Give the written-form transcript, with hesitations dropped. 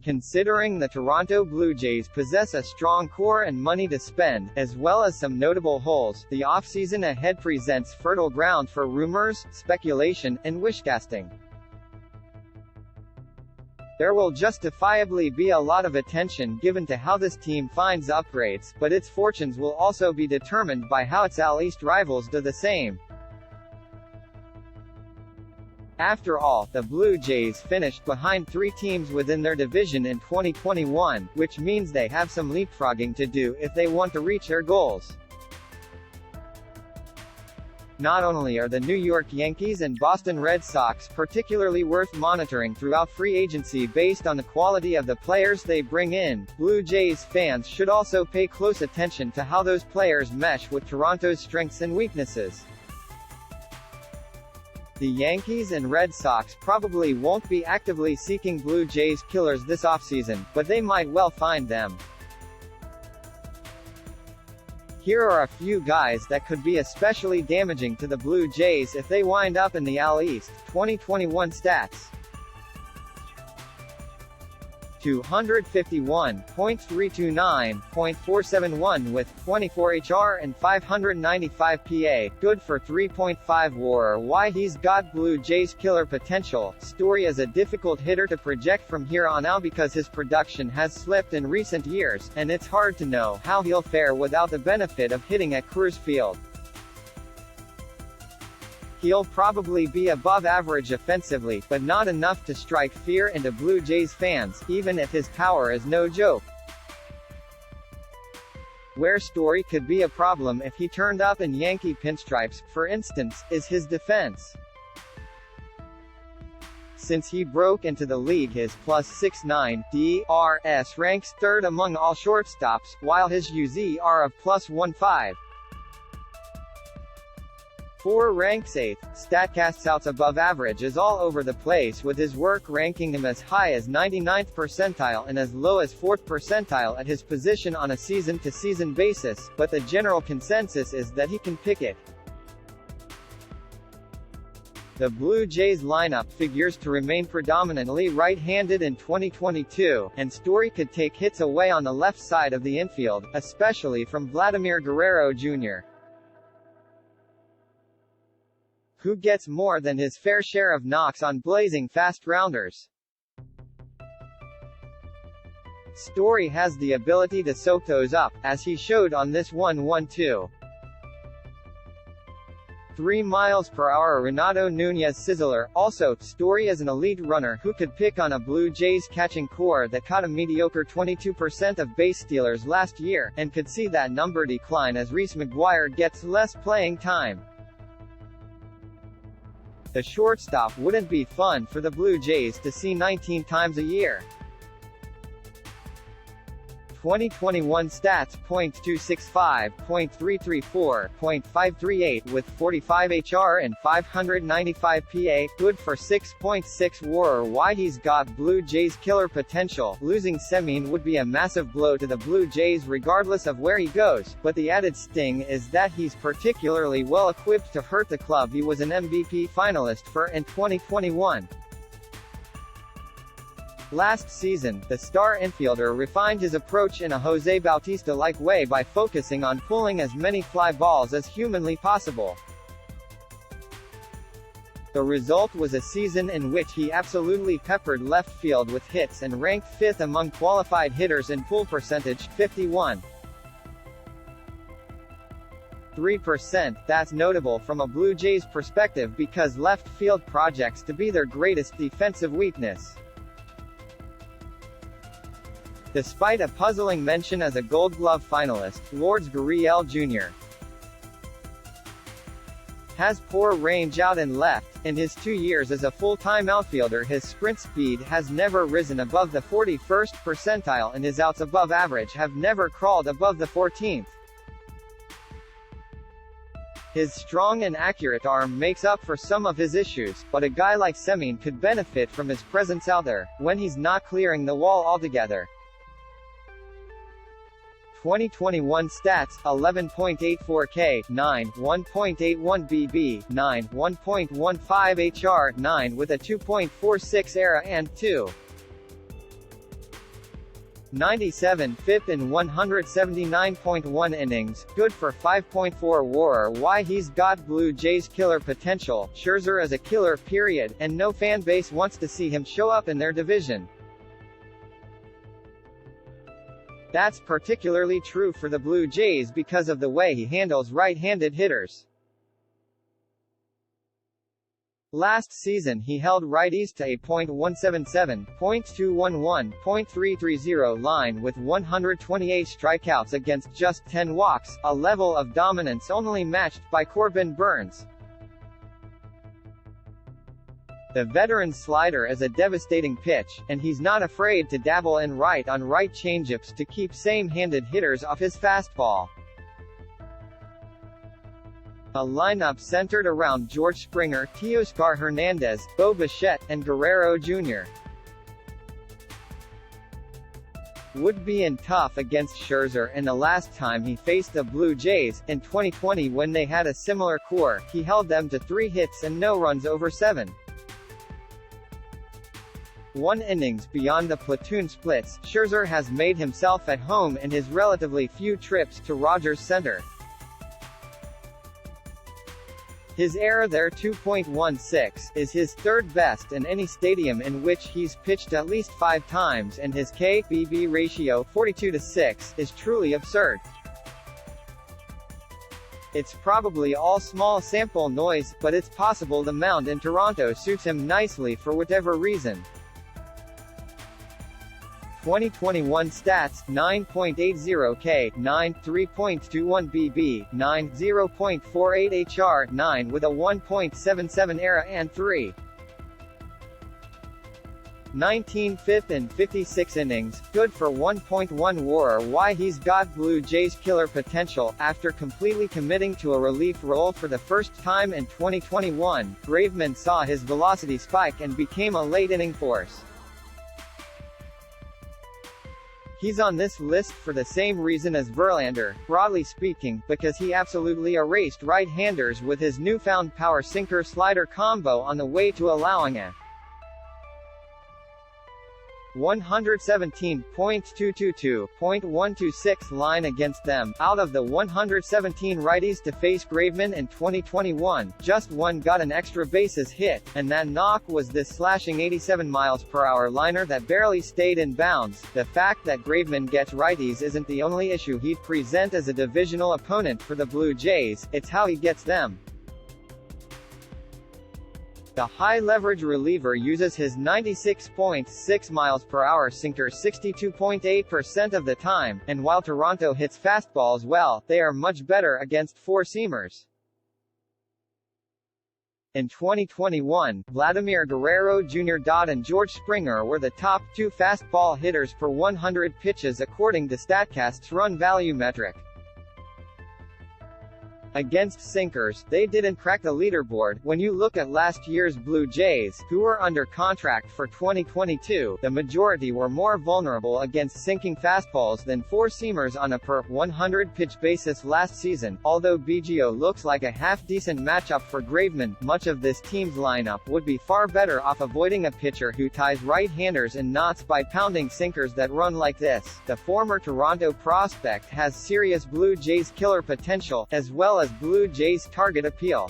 Considering the Toronto Blue Jays possess a strong core and money to spend, as well as some notable holes, the offseason ahead presents fertile ground for rumors, speculation, and wishcasting. There will justifiably be a lot of attention given to how this team finds upgrades, but its fortunes will also be determined by how its AL East rivals do the same. After all, the Blue Jays finished behind 3 teams within their division in 2021, which means they have some leapfrogging to do if they want to reach their goals. Not only are the New York Yankees and Boston Red Sox particularly worth monitoring throughout free agency based on the quality of the players they bring in, Blue Jays fans should also pay close attention to how those players mesh with Toronto's strengths and weaknesses. The Yankees and Red Sox probably won't be actively seeking Blue Jays killers this offseason, but they might well find them. Here are a few guys that could be especially damaging to the Blue Jays if they wind up in the AL East. 2021 stats: 251.329, .471 with 24 HR and 595 PA, good for 3.5 WAR. Why he's got Blue Jays killer potential. Story is a difficult hitter to project from here on out because his production has slipped in recent years, and it's hard to know how he'll fare without the benefit of hitting at Coors Field. He'll probably be above average offensively, but not enough to strike fear into Blue Jays fans, even if his power is no joke. Where Story could be a problem if he turned up in Yankee pinstripes, for instance, is his defense. Since he broke into the league, his +6.9 DRS ranks 3rd among all shortstops, while his UZR of +1.5 4 ranks 8th. StatCast's outs above average is all over the place, with his work ranking him as high as 99th percentile and as low as 4th percentile at his position on a season-to-season basis, but the general consensus is that he can pick it. The Blue Jays lineup figures to remain predominantly right-handed in 2022, and Story could take hits away on the left side of the infield, especially from Vladimir Guerrero Jr., who gets more than his fair share of knocks on blazing fast rounders. Story has the ability to soak those up, as he showed on this 1-1-2. 3 miles per hour Renato Nunez sizzler. Also, Story is an elite runner who could pick on a Blue Jays catching core that caught a mediocre 22% of base stealers last year, and could see that number decline as Reese McGuire gets less playing time. The shortstop wouldn't be fun for the Blue Jays to see 19 times a year. 2021 stats: .265, .334, .538 with 45 HR and 595 PA, good for 6.6 WAR. Why he's got Blue Jays killer potential. Losing Semien would be a massive blow to the Blue Jays regardless of where he goes, but the added sting is that he's particularly well equipped to hurt the club he was an MVP finalist for in 2021. Last season, the star infielder refined his approach in a Jose Bautista-like way by focusing on pulling as many fly balls as humanly possible. The result was a season in which he absolutely peppered left field with hits and ranked 5th among qualified hitters in pull percentage, 51.3%. That's notable from a Blue Jays perspective because left field projects to be their greatest defensive weakness. Despite a puzzling mention as a Gold Glove finalist, Lourdes Gurriel Jr. has poor range out and left. In his 2 years as a full-time outfielder, his sprint speed has never risen above the 41st percentile and his outs above average have never crawled above the 14th. His strong and accurate arm makes up for some of his issues, but a guy like Semien could benefit from his presence out there, when he's not clearing the wall altogether. 2021 stats: 11.84 K, 9, 1.81 BB, 9, 1.15 HR, 9 with a 2.46 ERA and 2. 97 FIP in 179.1 innings, good for 5.4 WAR. Why he's got Blue Jays killer potential. Scherzer is a killer period, and no fan base wants to see him show up in their division. That's particularly true for the Blue Jays because of the way he handles right-handed hitters. Last season he held righties to a .177, .211, .330 line with 128 strikeouts against just 10 walks, a level of dominance only matched by Corbin Burnes. The veteran's slider is a devastating pitch, and he's not afraid to dabble in right-on-right changeups to keep same-handed hitters off his fastball. A lineup centered around George Springer, Teoscar Hernandez, Bo Bichette, and Guerrero Jr. would be in tough against Scherzer, and the last time he faced the Blue Jays, in 2020 when they had a similar core, he held them to 3 hits and no runs over 7. 1 innings beyond the platoon splits, Scherzer has made himself at home in his relatively few trips to Rogers Center. His ERA there, 2.16, is his third best in any stadium in which he's pitched at least 5 times, and his K/BB ratio, 42:6, is truly absurd. It's probably all small sample noise, but it's possible the mound in Toronto suits him nicely for whatever reason. 2021 stats: 9.80 K, 9, 3.21 BB, 9, 0.48 HR, 9 with a 1.77 ERA and 3. 19 FIP in 56 innings, good for 1.1 WAR. Why he's got Blue Jays killer potential. After completely committing to a relief role for the first time in 2021, Graveman saw his velocity spike and became a late-inning force. He's on this list for the same reason as Verlander, broadly speaking, because he absolutely erased right-handers with his newfound power sinker-slider combo on the way to allowing a 117.222, .126 line against them. Out of the 117 righties to face Graveman in 2021, just 1 got an extra bases hit, and that knock was this slashing 87 mph liner that barely stayed in bounds. The fact that Graveman gets righties isn't the only issue he'd present as a divisional opponent for the Blue Jays, it's how he gets them. The high-leverage reliever uses his 96.6 mph sinker 62.8% of the time, and while Toronto hits fastballs well, they are much better against four-seamers. In 2021, Vladimir Guerrero Jr. and George Springer were the top 2 fastball hitters per 100 pitches according to StatCast's run value metric. Against sinkers, they didn't crack the leaderboard. When you look at last year's Blue Jays, who were under contract for 2022, the majority were more vulnerable against sinking fastballs than four-seamers on a per 100 pitch basis last season. Although Biggio looks like a half-decent matchup for Graveman, much of this team's lineup would be far better off avoiding a pitcher who ties right-handers in knots by pounding sinkers that run like this. The former Toronto prospect has serious Blue Jays killer potential, as well as Blue Jays target appeal.